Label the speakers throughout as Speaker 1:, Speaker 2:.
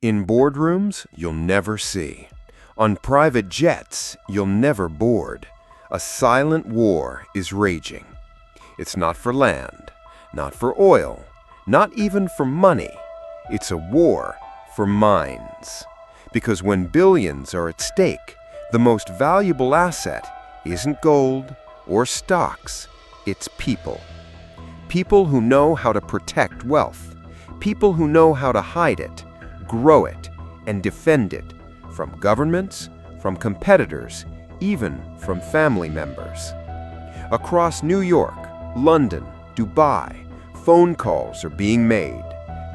Speaker 1: In boardrooms, you'll never see. On private jets, you'll never board. A silent war is raging. It's not for land, not for oil, not even for money. It's a war for minds. Because when billions are at stake, the most valuable asset isn't gold or stocks, it's people. People who know how to protect wealth. People who know how to hide it, grow it, and defend it from governments, from competitors, even from family members. Across New York, London, Dubai, phone calls are being made,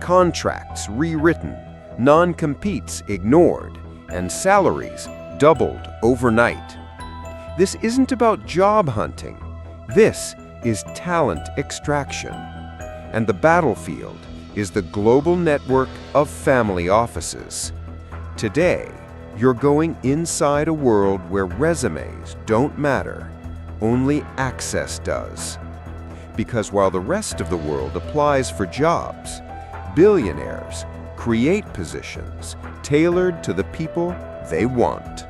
Speaker 1: contracts rewritten, non-competes ignored, and salaries doubled overnight. This isn't about job hunting. This is talent extraction. And the battlefield is the global network of family offices. Today, you're going inside a world where resumes don't matter, only access does. Because while the rest of the world applies for jobs, billionaires create positions tailored to the people they want.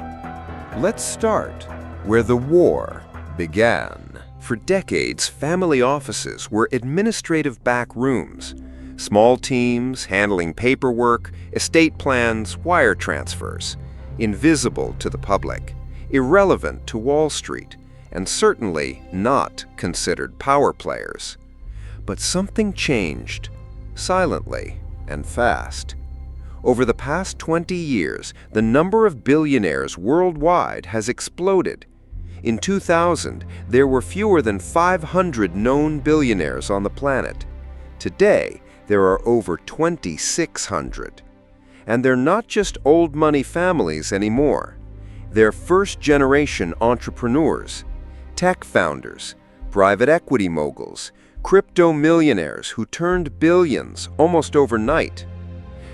Speaker 1: Let's start where the war began. For decades, family offices were administrative back rooms. Small teams handling paperwork, estate plans, wire transfers. Invisible to the public, irrelevant to Wall Street, and certainly not considered power players. But something changed, silently and fast. Over the past 20 years, the number of billionaires worldwide has exploded. In 2000, there were fewer than 500 known billionaires on the planet. Today, there are over 2,600. And they're not just old money families anymore. They're first-generation entrepreneurs, tech founders, private equity moguls, crypto millionaires who turned billions almost overnight.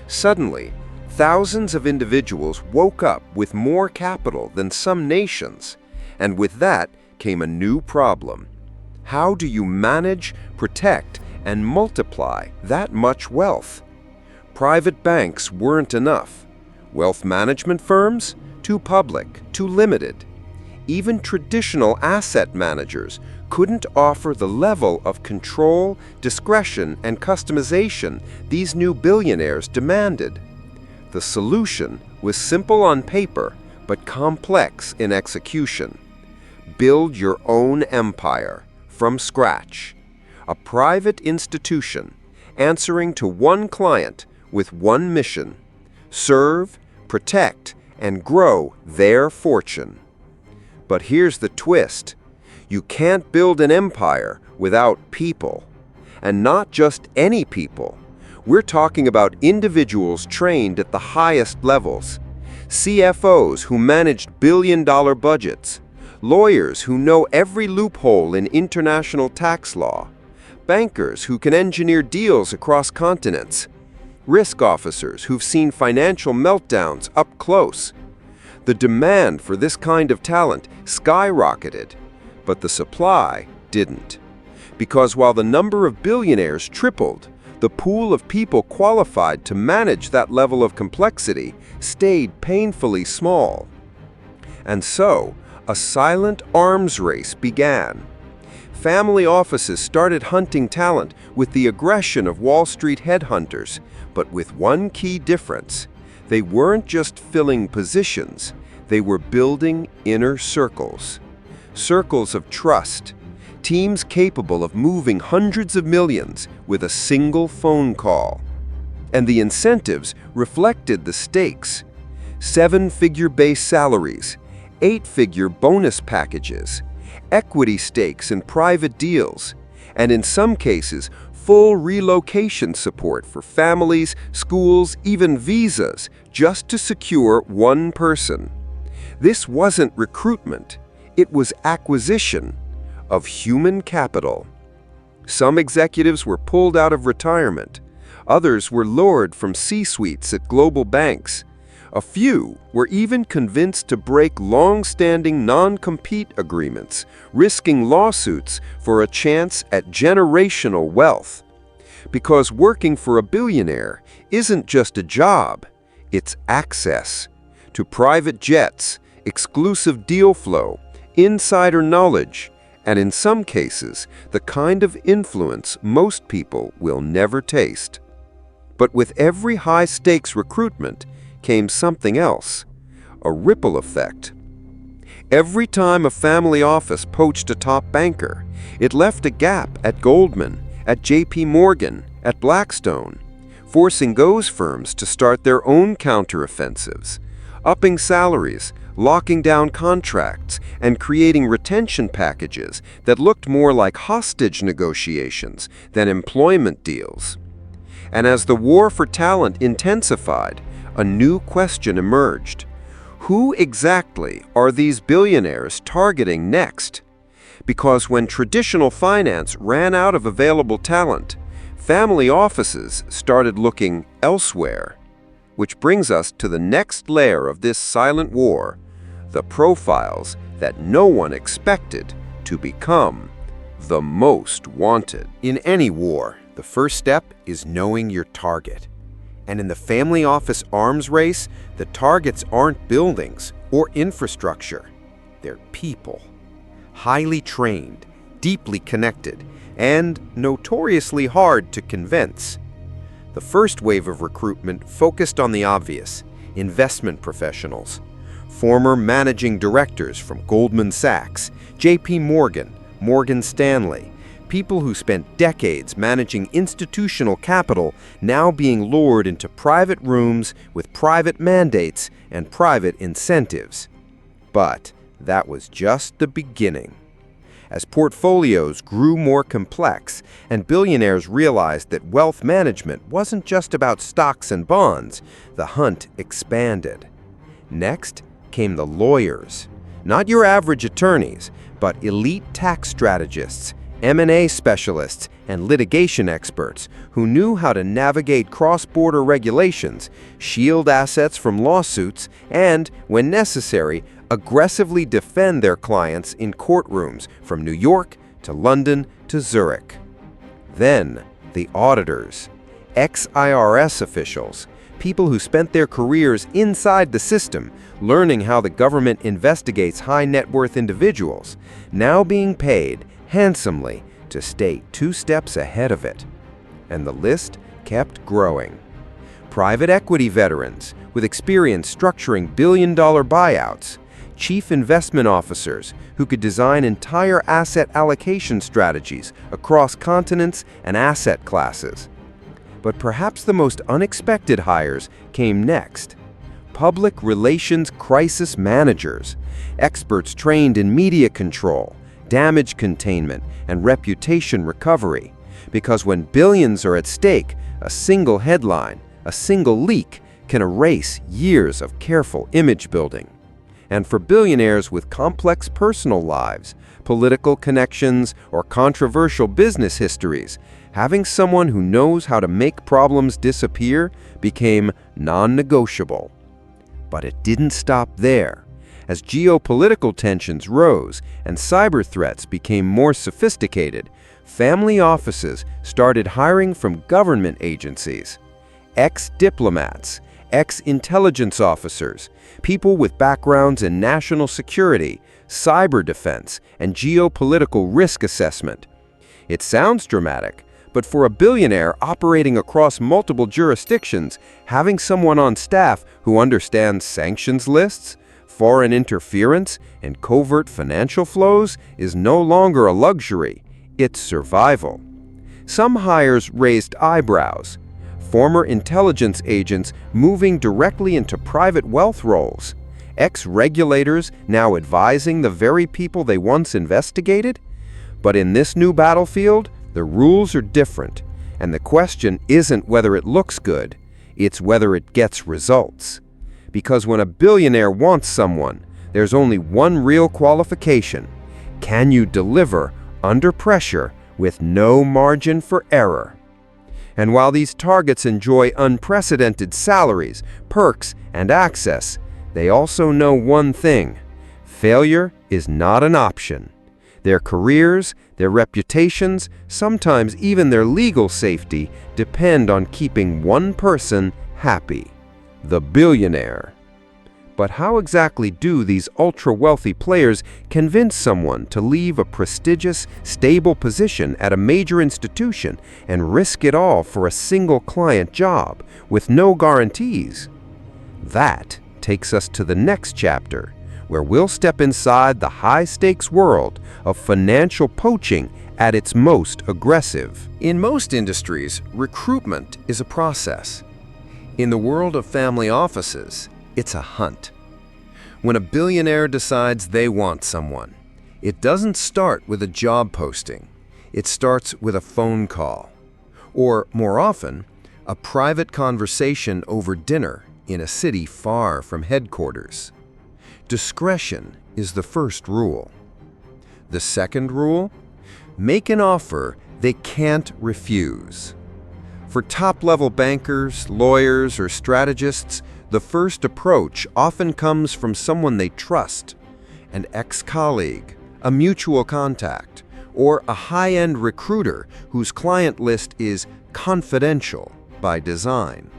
Speaker 1: Suddenly, thousands of individuals woke up with more capital than some nations, and with that came a new problem. How do you manage, protect, and multiply that much wealth? Private banks weren't enough. Wealth management firms? Too public, too limited. Even traditional asset managers couldn't offer the level of control, discretion, and customization these new billionaires demanded. The solution was simple on paper, but complex in execution. Build your own empire from scratch. A private institution answering to one client with one mission: serve, protect, and grow their fortune. But here's the twist. You can't build an empire without people. And not just any people. We're talking about individuals trained at the highest levels. CFOs who managed billion-dollar budgets. Lawyers who know every loophole in international tax law. Bankers who can engineer deals across continents. Risk officers who've seen financial meltdowns up close. The demand for this kind of talent skyrocketed, but the supply didn't. Because while the number of billionaires tripled, the pool of people qualified to manage that level of complexity stayed painfully small. And so, a silent arms race began. Family offices started hunting talent with the aggression of Wall Street headhunters, but with one key difference. They weren't just filling positions, they were building inner circles. Circles of trust, teams capable of moving hundreds of millions with a single phone call. And the incentives reflected the stakes. 7-figure base salaries, 8-figure bonus packages, equity stakes in private deals, and in some cases, full relocation support for families, schools, even visas, just to secure one person. This wasn't recruitment, it was acquisition of human capital. Some executives were pulled out of retirement, others were lured from C-suites at global banks. A few were even convinced to break long-standing non-compete agreements, risking lawsuits for a chance at generational wealth. Because working for a billionaire isn't just a job, It's access to private jets, exclusive deal flow, insider knowledge, and in some cases, the kind of influence most people will never taste. But with every high-stakes recruitment came something else, a ripple effect. Every time a family office poached a top banker, it left a gap at Goldman, at JP Morgan, at Blackstone, forcing those firms to start their own counteroffensives, upping salaries, locking down contracts, and creating retention packages that looked more like hostage negotiations than employment deals. And as the war for talent intensified, a new question emerged. Who exactly are these billionaires targeting next? Because when traditional finance ran out of available talent, family offices started looking elsewhere. Which brings us to the next layer of this silent war, the profiles that no one expected to become the most wanted. In any war, the first step is knowing your target. And in the family office arms race, the targets aren't buildings or infrastructure. They're people. Highly trained, deeply connected, and notoriously hard to convince. The first wave of recruitment focused on the obvious, investment professionals. Former managing directors from Goldman Sachs, JP Morgan, Morgan Stanley, people who spent decades managing institutional capital now being lured into private rooms with private mandates and private incentives. But that was just the beginning. As portfolios grew more complex and billionaires realized that wealth management wasn't just about stocks and bonds, the hunt expanded. Next came the lawyers. Not your average attorneys, but elite tax strategists, M&A specialists, and litigation experts who knew how to navigate cross-border regulations, shield assets from lawsuits, and, when necessary, aggressively defend their clients in courtrooms from New York to London to Zurich. Then, the auditors, ex-IRS officials, people who spent their careers inside the system, learning how the government investigates high-net-worth individuals, now being paid handsomely to stay 2 steps ahead of it. And the list kept growing. Private equity veterans with experience structuring billion-dollar buyouts, chief investment officers who could design entire asset allocation strategies across continents and asset classes. But perhaps the most unexpected hires came next. Public relations crisis managers, experts trained in media control, damage containment, and reputation recovery. Because when billions are at stake, a single headline, a single leak, can erase years of careful image building. And for billionaires with complex personal lives, political connections, or controversial business histories, having someone who knows how to make problems disappear became non-negotiable. But it didn't stop there. As geopolitical tensions rose and cyber threats became more sophisticated, family offices started hiring from government agencies. Ex-diplomats, ex-intelligence officers, people with backgrounds in national security, cyber defense, and geopolitical risk assessment. It sounds dramatic, but for a billionaire operating across multiple jurisdictions, having someone on staff who understands sanctions lists, foreign interference, and covert financial flows is no longer a luxury, it's survival. Some hires raised eyebrows. Former intelligence agents moving directly into private wealth roles. Ex-regulators now advising the very people they once investigated. But in this new battlefield, the rules are different, and the question isn't whether it looks good, it's whether it gets results. Because when a billionaire wants someone, there's only one real qualification. Can you deliver under pressure with no margin for error? And while these targets enjoy unprecedented salaries, perks, and access, they also know one thing: failure is not an option. Their careers, their reputations, sometimes even their legal safety depend on keeping one person happy. the billionaire. But how exactly do these ultra-wealthy players convince someone to leave a prestigious, stable position at a major institution and risk it all for a single client job with no guarantees? That takes us to the next chapter, where we'll step inside the high-stakes world of financial poaching at its most aggressive. In most industries, recruitment is a process. In the world of family offices, it's a hunt. When a billionaire decides they want someone, it doesn't start with a job posting. It starts with a phone call, or more often, a private conversation over dinner in a city far from headquarters. Discretion is the first rule. The second rule? Make an offer they can't refuse. For top-level bankers, lawyers, or strategists, the first approach often comes from someone they trust, an ex-colleague, a mutual contact, or a high-end recruiter whose client list is confidential by design.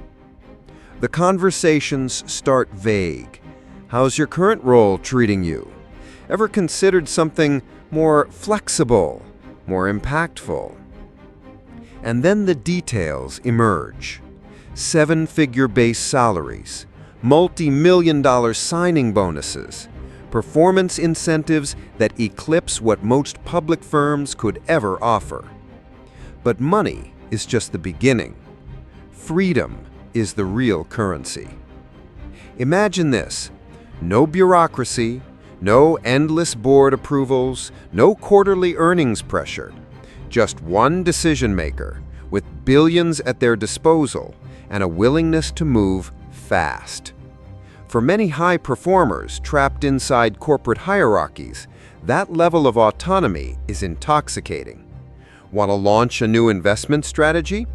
Speaker 1: The conversations start vague. How's your current role treating you? Ever considered something more flexible, more impactful? And then the details emerge. Seven-figure base salaries, multi-million-dollar signing bonuses, performance incentives that eclipse what most public firms could ever offer. But money is just the beginning. Freedom is the real currency. Imagine this: no bureaucracy, no endless board approvals, no quarterly earnings pressure. Just one decision maker with billions at their disposal and a willingness to move fast. For many high performers trapped inside corporate hierarchies, that level of autonomy is intoxicating. Want to launch a new investment strategy?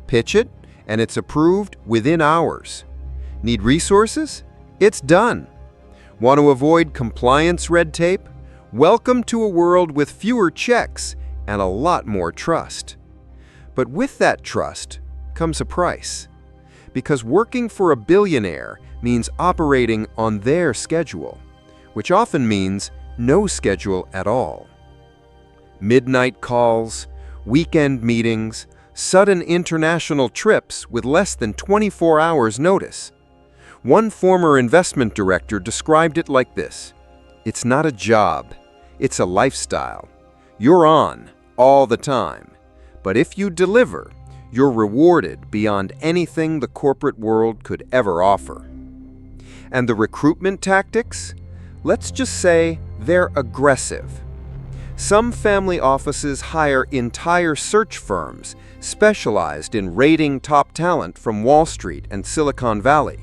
Speaker 1: Pitch it, and it's approved within hours. Need resources? It's done. Want to avoid compliance red tape? Welcome to a world with fewer checks and a lot more trust. But with that trust comes a price. Because working for a billionaire means operating on their schedule, which often means no schedule at all. Midnight calls, weekend meetings, sudden international trips with less than 24 hours notice. One former investment director described it like this: "It's not a job, it's a lifestyle. You're on all the time, but if you deliver, you're rewarded beyond anything the corporate world could ever offer." And the recruitment tactics? Let's just say they're aggressive. Some family offices hire entire search firms specialized in raiding top talent from Wall Street and Silicon Valley.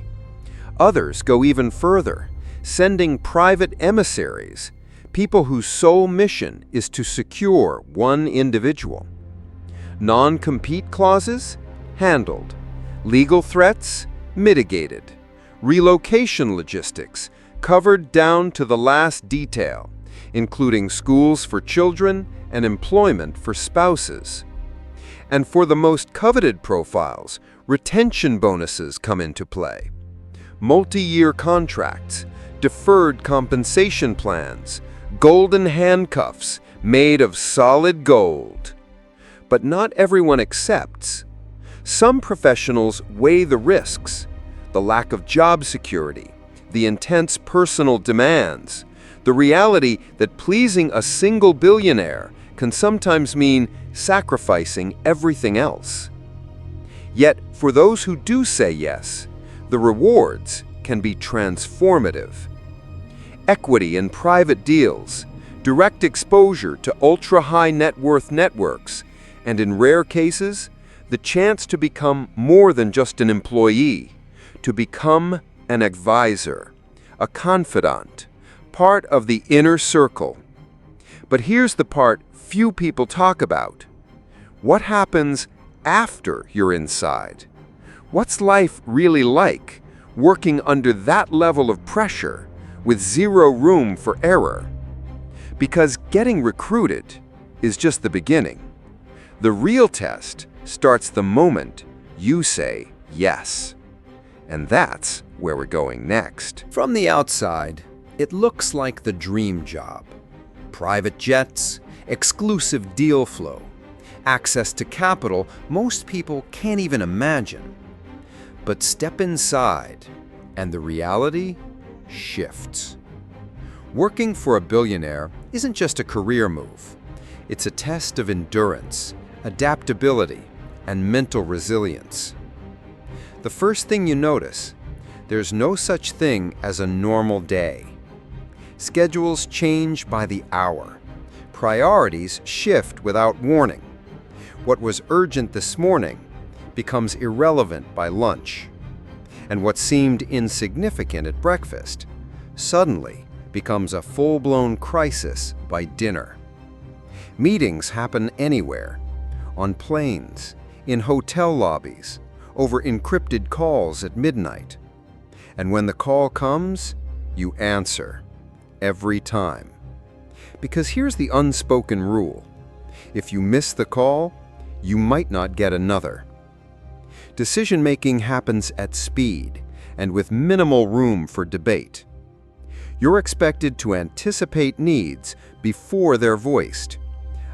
Speaker 1: Others go even further, sending private emissaries, people whose sole mission is to secure one individual. Non-compete clauses? Handled. Legal threats? Mitigated. Relocation logistics? Covered down to the last detail, including schools for children and employment for spouses. And for the most coveted profiles, retention bonuses come into play. Multi-year contracts, deferred compensation plans, golden handcuffs made of solid gold. But not everyone accepts. Some professionals weigh the risks, the lack of job security, the intense personal demands, the reality that pleasing a single billionaire can sometimes mean sacrificing everything else. Yet, for those who do say yes, the rewards can be transformative. Equity in private deals, direct exposure to ultra-high net worth networks, and in rare cases, the chance to become more than just an employee, to become an advisor, a confidant, part of the inner circle. But here's the part few people talk about. What happens after you're inside? What's life really like, working under that level of pressure, with zero room for error? Because getting recruited is just the beginning. The real test starts the moment you say yes. And that's where we're going next.
Speaker 2: From the outside, it looks like the dream job. Private jets, exclusive deal flow, access to capital most people can't even imagine. But step inside, and the reality shifts. Working for a billionaire isn't just a career move. It's a test of endurance, adaptability, and mental resilience. The first thing you notice, there's no such thing as a normal day. Schedules change by the hour. Priorities shift without warning. What was urgent this morning becomes irrelevant by lunch. And what seemed insignificant at breakfast suddenly becomes a full-blown crisis by dinner. Meetings happen anywhere, on planes, in hotel lobbies, over encrypted calls at midnight. And when the call comes, you answer, every time. Because here's the unspoken rule. If you miss the call, you might not get another. Decision-making happens at speed and with minimal room for debate. You're expected to anticipate needs before they're voiced,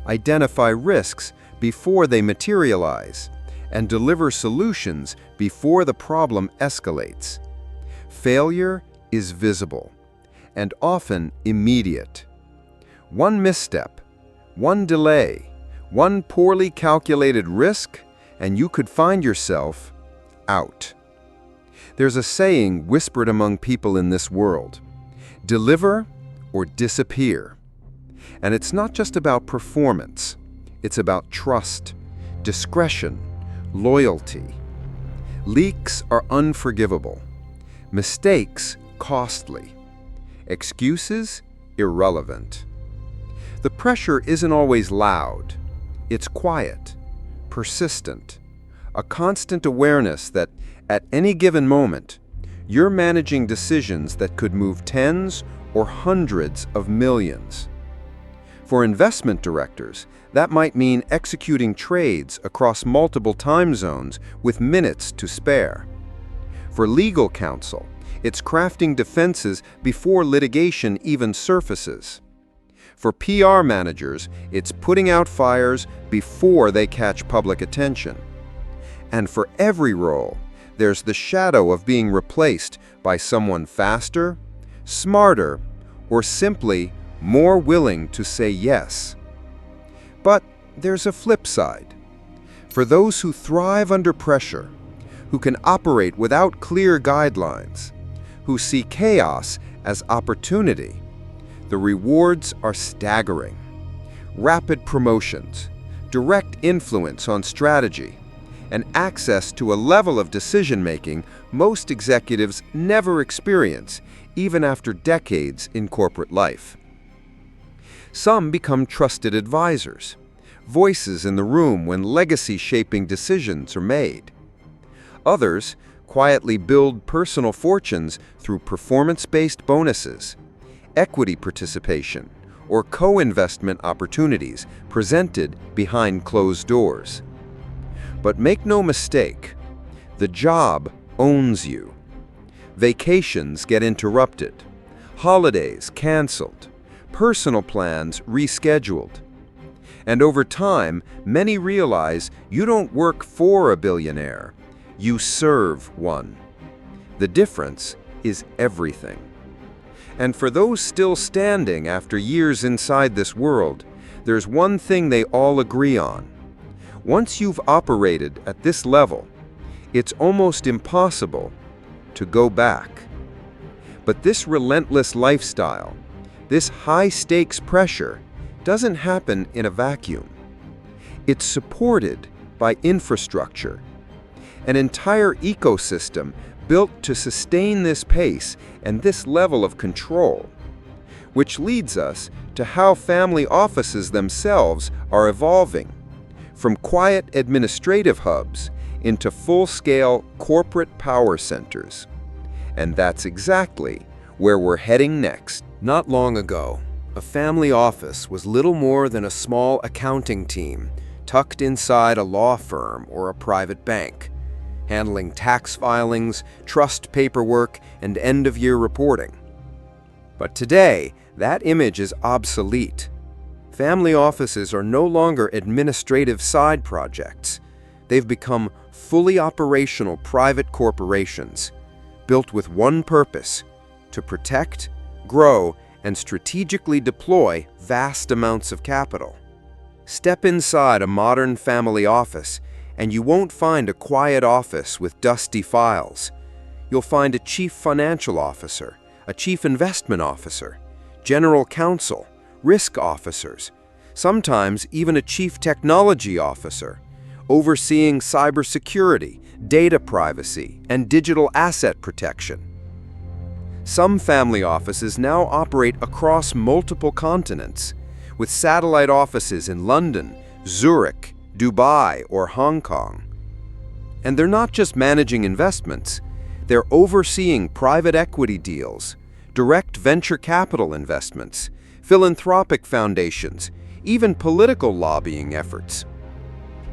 Speaker 2: identify risks before they materialize, and deliver solutions before the problem escalates. Failure is visible and often immediate. One misstep, one delay, one poorly calculated risk, and you could find yourself out. There's a saying whispered among people in this world: deliver or disappear. And it's not just about performance. It's about trust, discretion, loyalty. Leaks are unforgivable. Mistakes costly. Excuses irrelevant. The pressure isn't always loud. It's quiet, persistent, a constant awareness that at any given moment, you're managing decisions that could move tens or hundreds of millions. For investment directors, that might mean executing trades across multiple time zones with minutes to spare. For legal counsel, it's crafting defenses before litigation even surfaces. For PR managers, it's putting out fires before they catch public attention. And for every role, there's the shadow of being replaced by someone faster, smarter, or simply more willing to say yes. But there's a flip side. For those who thrive under pressure, who can operate without clear guidelines, who see chaos as opportunity, the rewards are staggering. Rapid promotions, direct influence on strategy, and access to a level of decision-making most executives never experience, even after decades in corporate life. Some become trusted advisors, voices in the room when legacy-shaping decisions are made. Others quietly build personal fortunes through performance-based bonuses, equity participation, or co-investment opportunities presented behind closed doors. But make no mistake, the job owns you. Vacations get interrupted, holidays canceled, personal plans rescheduled. And over time, many realize you don't work for a billionaire, you serve one. The difference is everything. And for those still standing after years inside this world, there's one thing they all agree on. Once you've operated at this level, it's almost impossible to go back. But this relentless lifestyle, this high-stakes pressure, doesn't happen in a vacuum. It's supported by infrastructure, an entire ecosystem built to sustain this pace and this level of control, which leads us to how family offices themselves are evolving, from quiet administrative hubs into full-scale corporate power centers. And that's exactly where we're heading next. Not long ago, a family office was little more than a small accounting team tucked inside a law firm or a private bank. handling tax filings, trust paperwork, and end-of-year reporting. But today, that image is obsolete. Family offices are no longer administrative side projects. They've become fully operational private corporations, built with one purpose: to protect, grow, and strategically deploy vast amounts of capital. Step inside a modern family office, and you won't find a quiet office with dusty files. You'll find a chief financial officer, a chief investment officer, general counsel, risk officers, sometimes even a chief technology officer, overseeing cybersecurity, data privacy, and digital asset protection. Some family offices now operate across multiple continents, with satellite offices in London, Zurich, Dubai, or Hong Kong. And they're not just managing investments, they're overseeing private equity deals, direct venture capital investments, philanthropic foundations, even political lobbying efforts.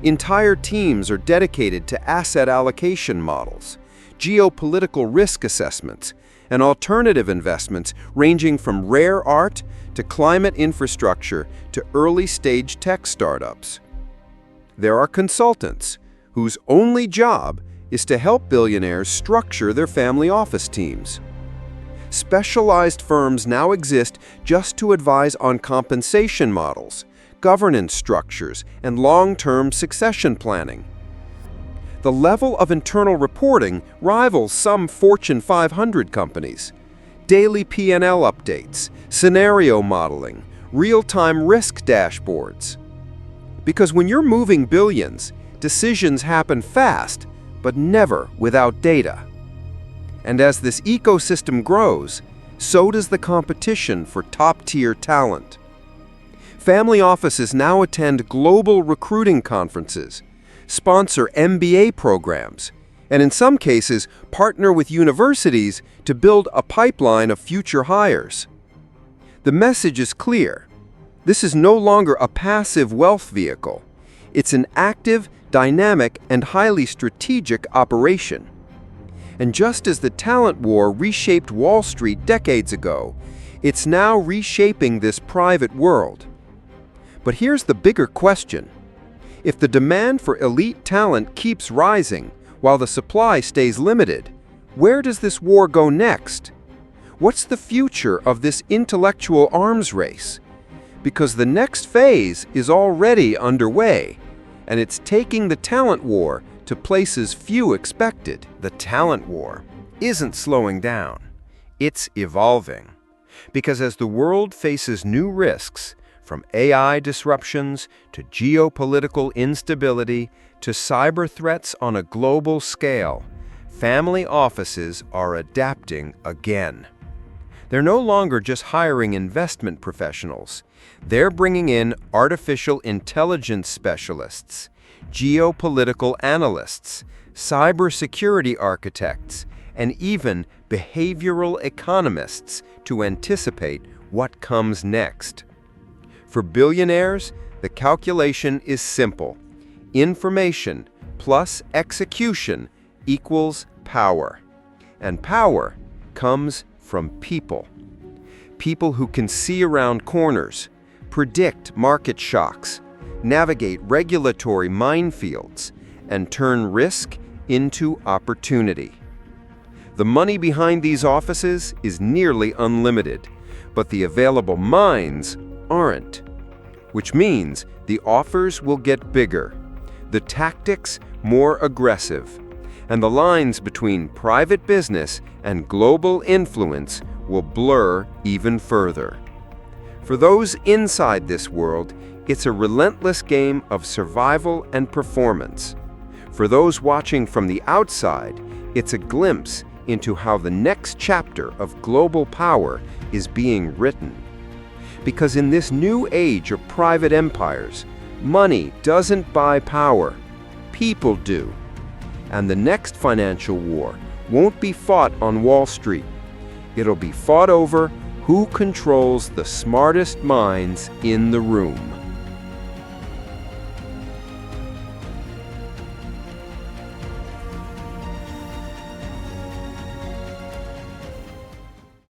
Speaker 2: Entire teams are dedicated to asset allocation models, geopolitical risk assessments, and alternative investments ranging from rare art to climate infrastructure to early-stage tech startups. There are consultants whose only job is to help billionaires structure their family office teams. Specialized firms now exist just to advise on compensation models, governance structures, and long-term succession planning. The level of internal reporting rivals some Fortune 500 companies. Daily P&L updates, scenario modeling, real-time risk dashboards. Because when you're moving billions, decisions happen fast, but never without data. And as this ecosystem grows, so does the competition for top-tier talent. Family offices now attend global recruiting conferences, sponsor MBA programs, and in some cases partner with universities to build a pipeline of future hires. The message is clear. This is no longer a passive wealth vehicle. It's an active, dynamic, and highly strategic operation. And just as the talent war reshaped Wall Street decades ago, it's now reshaping this private world. But here's the bigger question. If the demand for elite talent keeps rising while the supply stays limited, where does this war go next? What's the future of this intellectual arms race? Because the next phase is already underway, and it's taking the talent war to places few expected.
Speaker 1: The talent war isn't slowing down. It's evolving. Because as the world faces new risks, from AI disruptions to geopolitical instability to cyber threats on a global scale, family offices are adapting again. They're no longer just hiring investment professionals. They're bringing in artificial intelligence specialists, geopolitical analysts, cybersecurity architects, and even behavioral economists to anticipate what comes next. For billionaires, the calculation is simple. Information plus execution equals power. And power comes from people. People who can see around corners, predict market shocks, navigate regulatory minefields, and turn risk into opportunity. The money behind these offices is nearly unlimited, but the available minds aren't. Which means the offers will get bigger, the tactics more aggressive, and the lines between private business and global influence will blur even further. For those inside this world, it's a relentless game of survival and performance. For those watching from the outside, it's a glimpse into how the next chapter of global power is being written. Because in this new age of private empires, money doesn't buy power, people do. And the next financial war won't be fought on Wall Street. It'll be fought over who controls the smartest minds in the room.